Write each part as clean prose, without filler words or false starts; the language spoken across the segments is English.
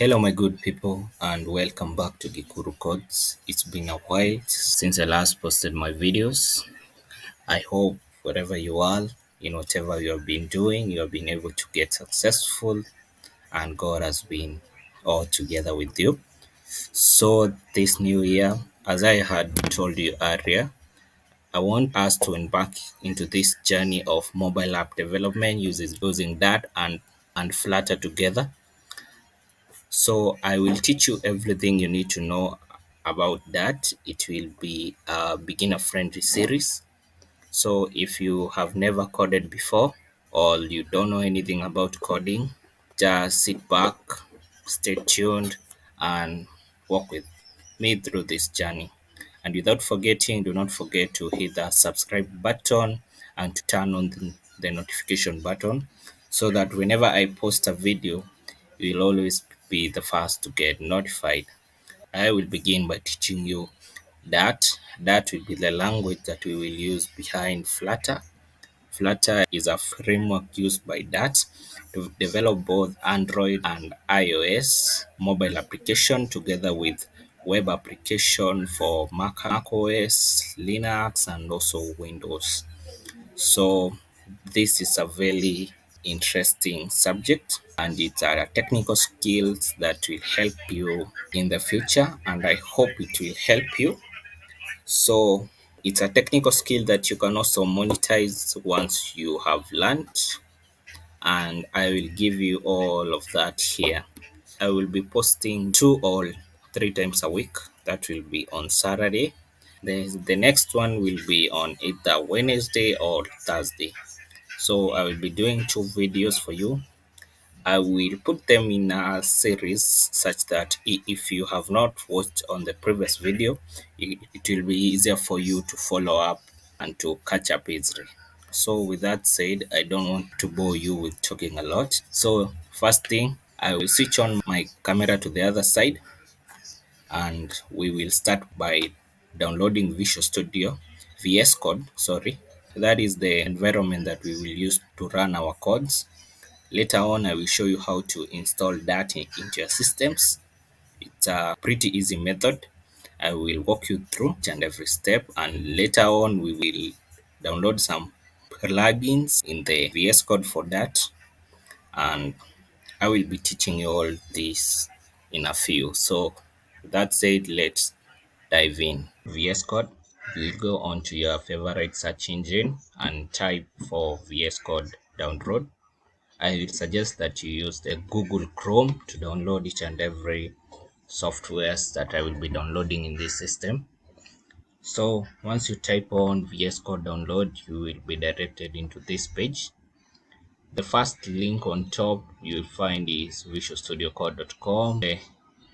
Hello, my good people, and welcome back to Gikuru Codes. It's been a while since I last posted my videos. I hope wherever you are, in whatever you have been doing, you have been able to get successful, and God has been all together with you. So, this new year, as I had told you earlier, I want us to embark into this journey of mobile app development using Dart and Flutter together. So I will teach you everything you need to know about that. It will be a beginner friendly series. So if you have never coded before or you don't know anything about coding, just sit back, stay tuned, and walk with me through this journey. And without forgetting, do not forget to hit the subscribe button and to turn on the notification button so that whenever I post a video, you will always be the first to get notified. I will begin by teaching you Dart. Dart will be the language that we will use behind Flutter. Flutter is a framework used by Dart to develop both Android and iOS mobile application together with web application for Mac OS, Linux, and also Windows. So this is a very interesting subject and it's a technical skills that will help you in the future and I hope it will help you. So it's a technical skill that you can also monetize once you have learned, and I will give you all of that here. I will be posting 2 or 3 times a week. That will be on Saturday. The next one will be on either Wednesday or Thursday. So I will be doing 2 videos for you. I will put them in a series such that if you have not watched on the previous video, it will be easier for you to follow up and to catch up easily. So with that said, I don't want to bore you with talking a lot. So first thing, I will switch on my camera to the other side and we will start by downloading Visual Studio, VS Code, sorry. That is the environment that we will use to run our codes. Later on, I will show you how to install that into your systems. It's a pretty easy method. I will walk you through each and every step, and later on, we will download some plugins in the VS Code for that. And I will be teaching you all this in a few. So, that said, let's dive in. VS Code, you will go onto your favorite search engine and type for VS Code download. I will suggest that you use the Google Chrome to download each and every softwares that I will be downloading in this system. So once you type on VS Code download, you will be directed into this page. The first link on top you'll find is visualstudiocode.com. The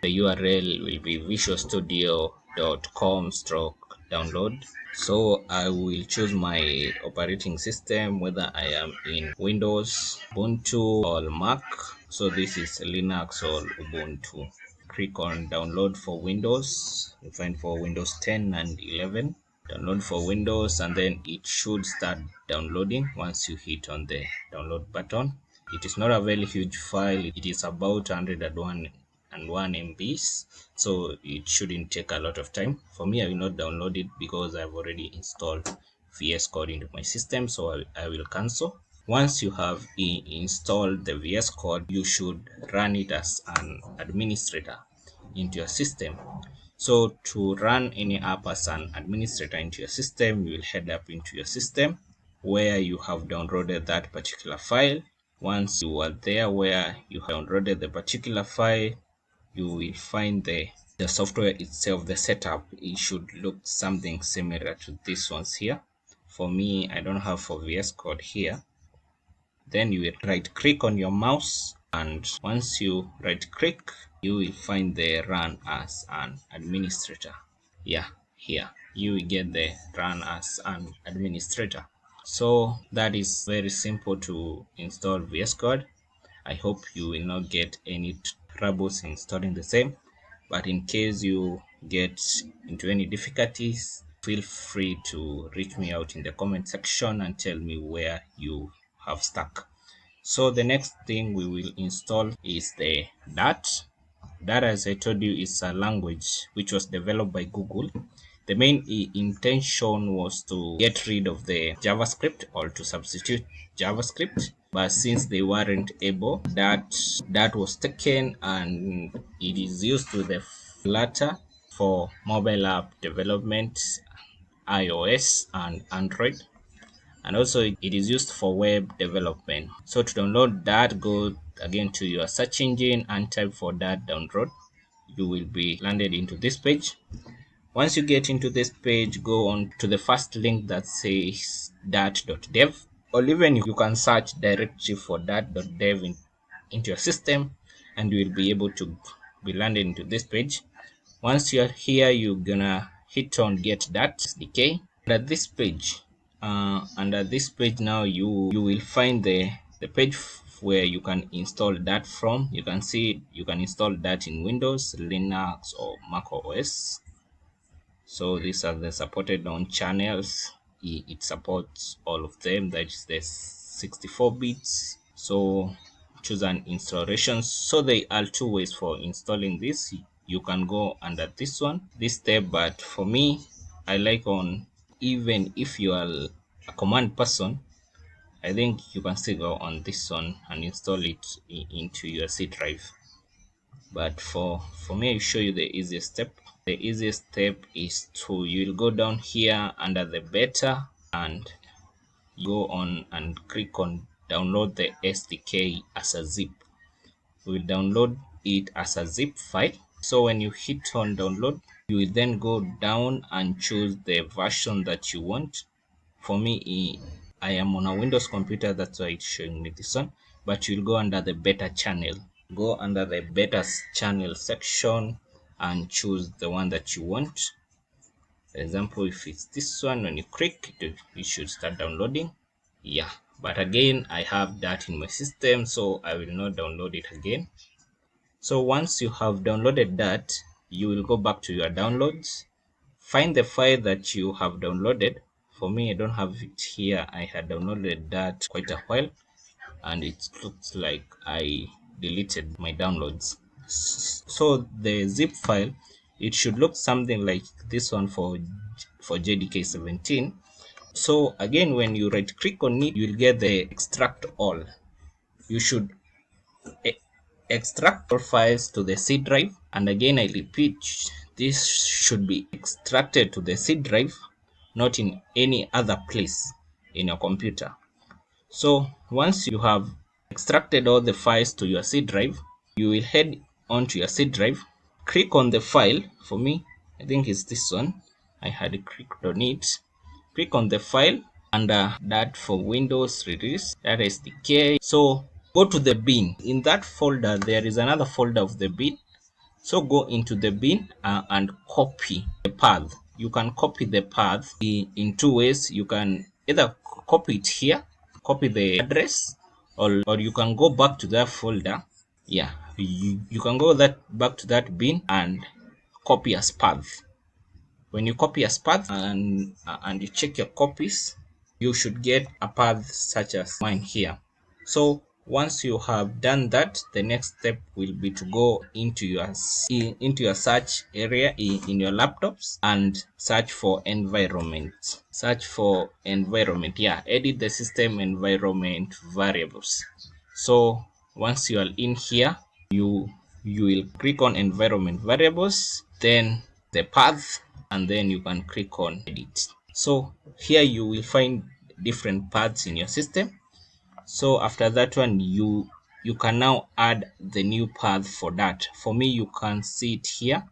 URL will be visualstudio.com/download. So I will choose my operating system, whether I am in Windows, Ubuntu, or Mac. So this is Linux or Ubuntu. Click on download for Windows. You find for Windows 10 and 11. Download for Windows, and then it should start downloading once you hit on the download button. It is not a very huge file. It is about 101 MBs, so it shouldn't take a lot of time. For me, I will not download it because I've already installed VS Code into my system, so I will cancel. Once you have installed the VS Code, you should run it as an administrator into your system. So to run any app as an administrator into your system, you will head up into your system where you have downloaded that particular file. Once you are there where you have downloaded the particular file, you will find the software itself, the setup. It should look something similar to this ones here. For me, I don't have for VS Code here. Then you will right click on your mouse, and once you right click, you will find the run as an administrator. Yeah, here you will get the run as an administrator. So that is very simple to install VS Code. I hope you will not get any troubles installing the same, but in case you get into any difficulties, feel free to reach me out in the comment section and tell me where you have stuck. So the next thing we will install is the Dart. Dart, as I told you, is a language which was developed by Google. The main intention was to get rid of the JavaScript or to substitute JavaScript, but since they weren't able, that was taken and it is used with the Flutter for mobile app development, iOS and Android, and also it is used for web development. So to download that, go again to your search engine and type for that download. You will be landed into this page. Once you get into this page, go on to the first link that says dart.dev, or even you can search directly for dart.dev into your system and you will be able to be landed into this page. Once you're here, you're gonna hit on get Dart SDK. Under this page now you will find the page where you can install that from. You can see you can install that in Windows, Linux or Mac OS. So these are the supported on channels. It supports all of them. That is the 64 bits. So choose an installation. So there are two ways for installing this. You can go under this step, but for me, I like on, even if you are a command person, I think you can still go on this one and install it into your C drive. But for me, I'll show you the easiest step. The easiest step is to, you'll go down here under the beta and go on and click on download the SDK as a zip. We'll download it as a zip file. So when you hit on download, you will then go down and choose the version that you want. For me, I am on a Windows computer, that's why it's showing me this one. But you'll go under the beta channel. Go under the beta channel section and choose the one that you want. For example, if it's this one, when you click it should start downloading. Yeah, but again, I have that in my system, so I will not download it again. So once you have downloaded that, you will go back to your downloads, find the file that you have downloaded. For me, I don't have it here. I had downloaded that quite a while and it looks like I deleted my downloads. So the zip file, it should look something like this one for JDK 17. So again, when you right click on it, you'll get the extract all. You should extract all files to the C drive, and again I repeat, this should be extracted to the C drive, not in any other place in your computer. So once you have extracted all the files to your C drive, you will head onto your C drive, click on the file. For me, I think it's this one. I had clicked on it. Click on the file under that for Windows release, Dart SDK. So go to the bin. In that folder, there is another folder of the bin. So go into the bin and copy the path. You can copy the path in two ways. You can either copy it here, copy the address, or you can go back to that folder. Yeah, you can go back to that bin and copy as path. When you copy as path and you check your copies, you should get a path such as mine here. So once you have done that, the next step will be to go into your search area in your laptops and search for environment. Search for environment. Yeah, edit the system environment variables. So once you are in here, you will click on environment variables, then the path, and then you can click on edit. So here you will find different paths in your system. So after that one, you can now add the new path for that. For me, you can see it here.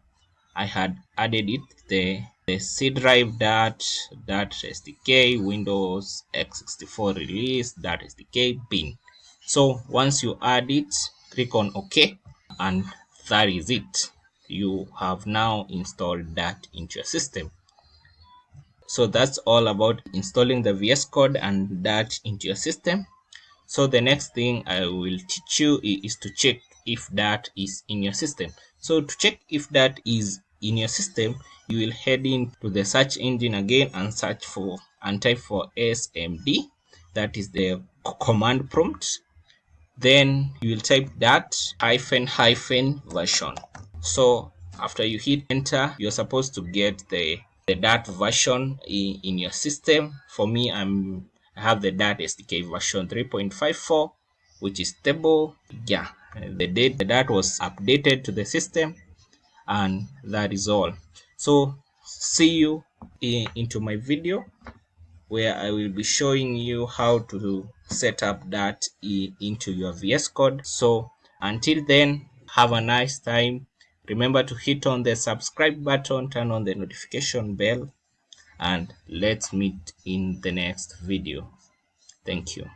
I had added it, the C drive Dart SDK Windows x64 release Dart SDK bin. So once you add it, click on OK, and that is it. You have now installed that into your system. So that's all about installing the VS Code and that into your system. So the next thing I will teach you is to check if that is in your system. So to check if that is in your system, you will head into the search engine again and search for and type for SMD. That is the command prompt. Then you will type that --version. So after you hit enter, you're supposed to get the Dart version in your system. For me, I have the Dart SDK version 3.54, which is stable. Yeah, the date the Dart was updated to the system, and that is all. So see you into my video where I will be showing you how to set up that into your VS Code. So until then, have a nice time. Remember to hit on the subscribe button, turn on the notification bell, and let's meet in the next video. Thank you.